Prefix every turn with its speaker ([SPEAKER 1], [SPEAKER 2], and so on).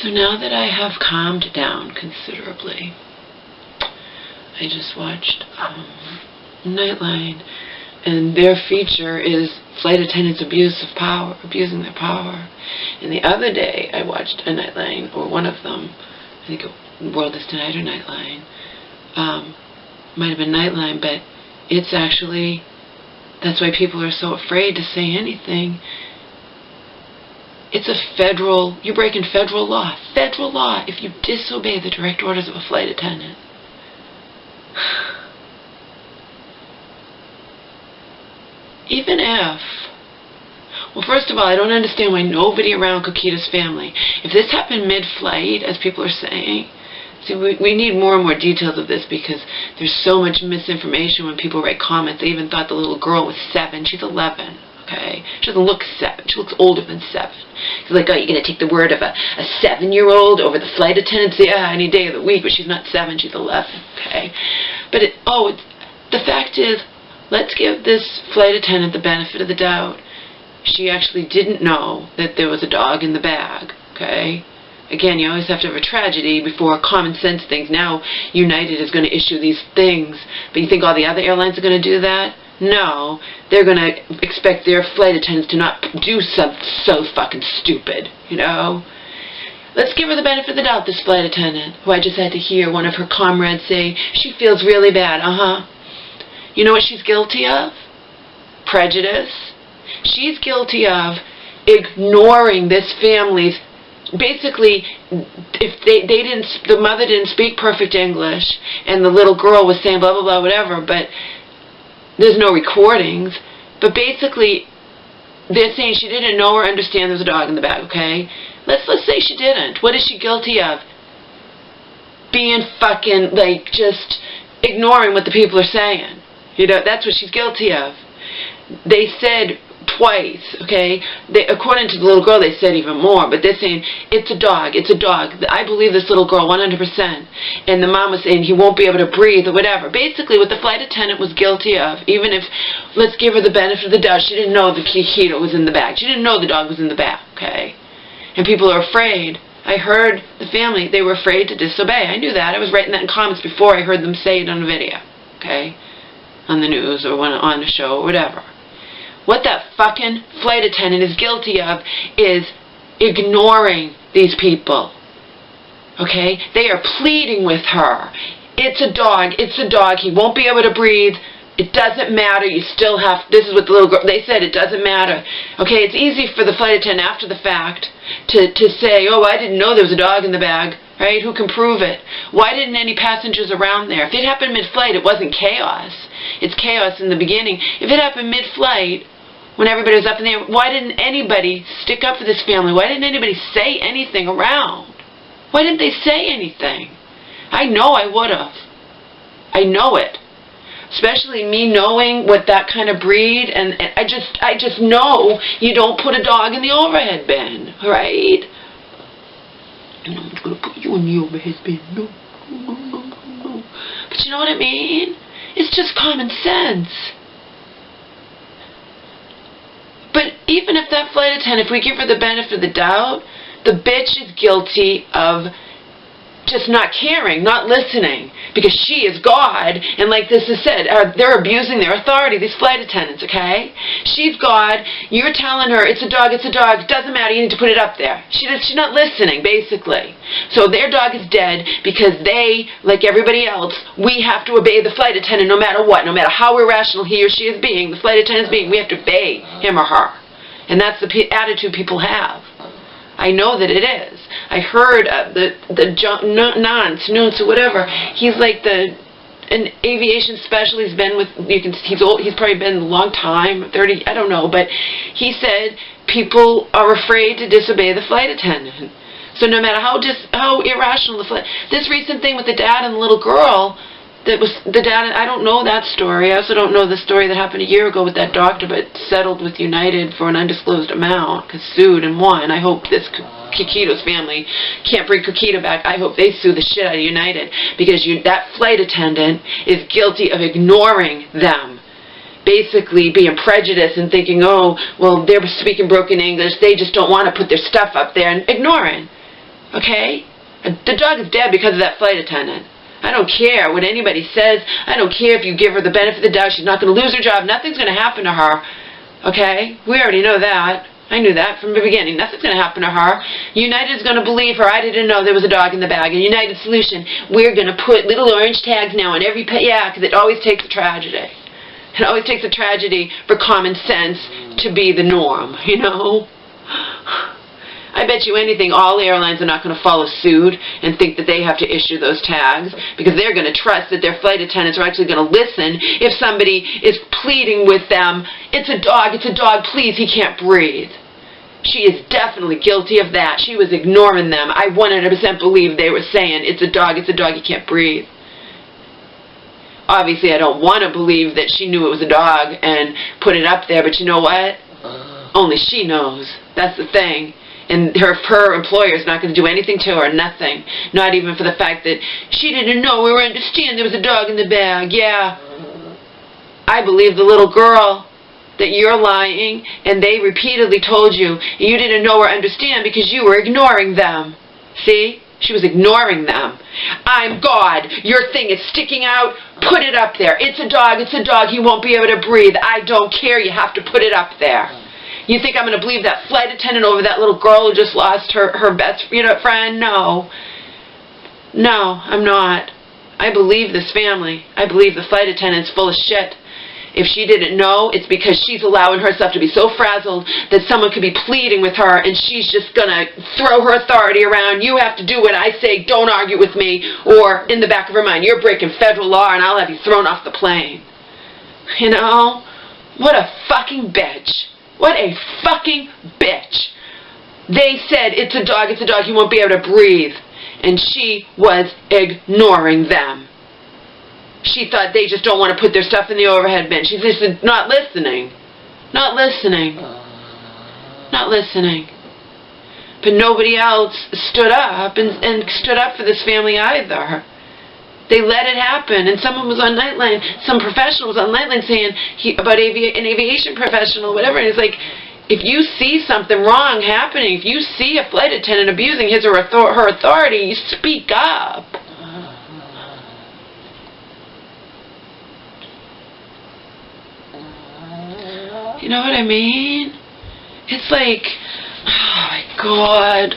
[SPEAKER 1] So now that I have calmed down considerably, I just watched Nightline, and their feature is flight attendants' abuse of power, abusing their power. And the other day I watched a Nightline, or one of them, I think World is Tonight or Nightline, might have been Nightline, but it's actually, that's why people are so afraid to say anything. It's a federal, you're breaking federal law. Federal law if you disobey the direct orders of a flight attendant. Even if, well, first of all, I don't understand why nobody around Kokito's family, if this happened mid-flight, as people are saying, see, we need more and more details of this, because there's so much misinformation when people write comments. They even thought the little girl was 7. She's 11, okay? She doesn't look 7. She looks older than 7. It's like, oh, you're going to take the word of a 7-year-old over the flight attendant? Yeah, any day of the week, but she's not 7, she's 11, okay? But, the fact is, let's give this flight attendant the benefit of the doubt. She actually didn't know that there was a dog in the bag, okay? Again, you always have to have a tragedy before common sense things. Now, United is going to issue these things, but you think all the other airlines are going to do that? No, they're going to expect their flight attendants to not do something so fucking stupid, you know? Let's give her the benefit of the doubt, this flight attendant, who I just had to hear one of her comrades say, she feels really bad, You know what she's guilty of? Prejudice. She's guilty of ignoring this family's, basically, if the mother didn't speak perfect English, and the little girl was saying blah, blah, blah, whatever, but there's no recordings, but basically, they're saying she didn't know or understand there was a dog in the bag, okay? Let's say she didn't. What is she guilty of? Being fucking, like, just ignoring what the people are saying. You know, that's what she's guilty of. They said twice, okay? According to the little girl, they said even more, but they're saying, it's a dog, it's a dog. I believe this little girl 100%. And the mom was saying he won't be able to breathe or whatever. Basically, what the flight attendant was guilty of, even if, let's give her the benefit of the doubt, she didn't know the Kokito was in the bag. She didn't know the dog was in the bag, okay? And people are afraid. I heard the family, they were afraid to disobey. I knew that. I was writing that in comments before I heard them say it on the video, okay? On the news or on the show or whatever. What that fucking flight attendant is guilty of is ignoring these people. Okay? They are pleading with her. It's a dog. It's a dog. He won't be able to breathe. It doesn't matter. You still have, this is what the little girl, they said it doesn't matter. Okay, it's easy for the flight attendant after the fact to say, oh, I didn't know there was a dog in the bag, right? Who can prove it? Why didn't any passengers around there? If it happened mid-flight, it wasn't chaos. It's chaos in the beginning. If it happened mid-flight, when everybody was up in the air, why didn't anybody stick up for this family? Why didn't anybody say anything around? Why didn't they say anything? I know I would have. I know it. Especially me knowing what that kind of breed, and I just know you don't put a dog in the overhead bin, right? And I'm going to put you in the overhead bin. No, no, no, no, no. But you know what I mean? It's just common sense. But even if that flight attendant, if we give her the benefit of the doubt, the bitch is guilty of just not caring, not listening, because she is God, and like this is said, they're abusing their authority, these flight attendants, okay? She's God, you're telling her, it's a dog, it doesn't matter, you need to put it up there. She's not listening, basically. So their dog is dead because they, like everybody else, we have to obey the flight attendant no matter what, no matter how irrational he or she is being, the flight attendant is being, we have to obey him or her. And that's the attitude people have. I know that it is. I heard Nance or whatever. He's like an aviation specialist. He's been with, he's old. He's probably been a long time, 30. I don't know, but he said people are afraid to disobey the flight attendant. So no matter how irrational the flight. This recent thing with the dad and the little girl. That was the dad. I don't know that story. I also don't know the story that happened a year ago with that doctor, but settled with United for an undisclosed amount, because sued and won. I hope this Kokito's family can't bring Kokito back. I hope they sue the shit out of United, because that flight attendant is guilty of ignoring them. Basically being prejudiced and thinking, oh, well, they're speaking broken English. They just don't want to put their stuff up there, and ignoring. Okay? The dog is dead because of that flight attendant. I don't care what anybody says. I don't care if you give her the benefit of the doubt. She's not going to lose her job. Nothing's going to happen to her. Okay? We already know that. I knew that from the beginning. Nothing's going to happen to her. United's going to believe her. I didn't know there was a dog in the bag. And United Solution, we're going to put little orange tags now on every pet. Yeah, because it always takes a tragedy. It always takes a tragedy for common sense to be the norm, you know? I bet you anything all airlines are not going to follow suit and think that they have to issue those tags, because they're going to trust that their flight attendants are actually going to listen if somebody is pleading with them, it's a dog, please, he can't breathe. She is definitely guilty of that. She was ignoring them. I 100% believe they were saying, it's a dog, he can't breathe. Obviously, I don't want to believe that she knew it was a dog and put it up there, but you know what? Only she knows. That's the thing. And her employer is not going to do anything to her, nothing. Not even for the fact that she didn't know or understand there was a dog in the bag. Yeah. I believe the little girl that you're lying, and they repeatedly told you you didn't know or understand because you were ignoring them. See? She was ignoring them. I'm God. Your thing is sticking out. Put it up there. It's a dog. He won't be able to breathe. I don't care. You have to put it up there. You think I'm going to believe that flight attendant over that little girl who just lost her best friend? No. No, I'm not. I believe this family. I believe the flight attendant's full of shit. If she didn't know, it's because she's allowing herself to be so frazzled that someone could be pleading with her and she's just going to throw her authority around. You have to do what I say. Don't argue with me. Or in the back of her mind, you're breaking federal law and I'll have you thrown off the plane. You know? What a fucking bitch. What a fucking bitch. They said, it's a dog, he won't be able to breathe. And she was ignoring them. She thought they just don't want to put their stuff in the overhead bin. She's just not listening. Not listening. Not listening. But nobody else stood up and stood up for this family either. They let it happen, and someone was on Nightline, some professional was on Nightline saying about an aviation professional, whatever, and it's like, if you see something wrong happening, if you see a flight attendant abusing his or her authority, you speak up. You know what I mean? It's like, oh my God.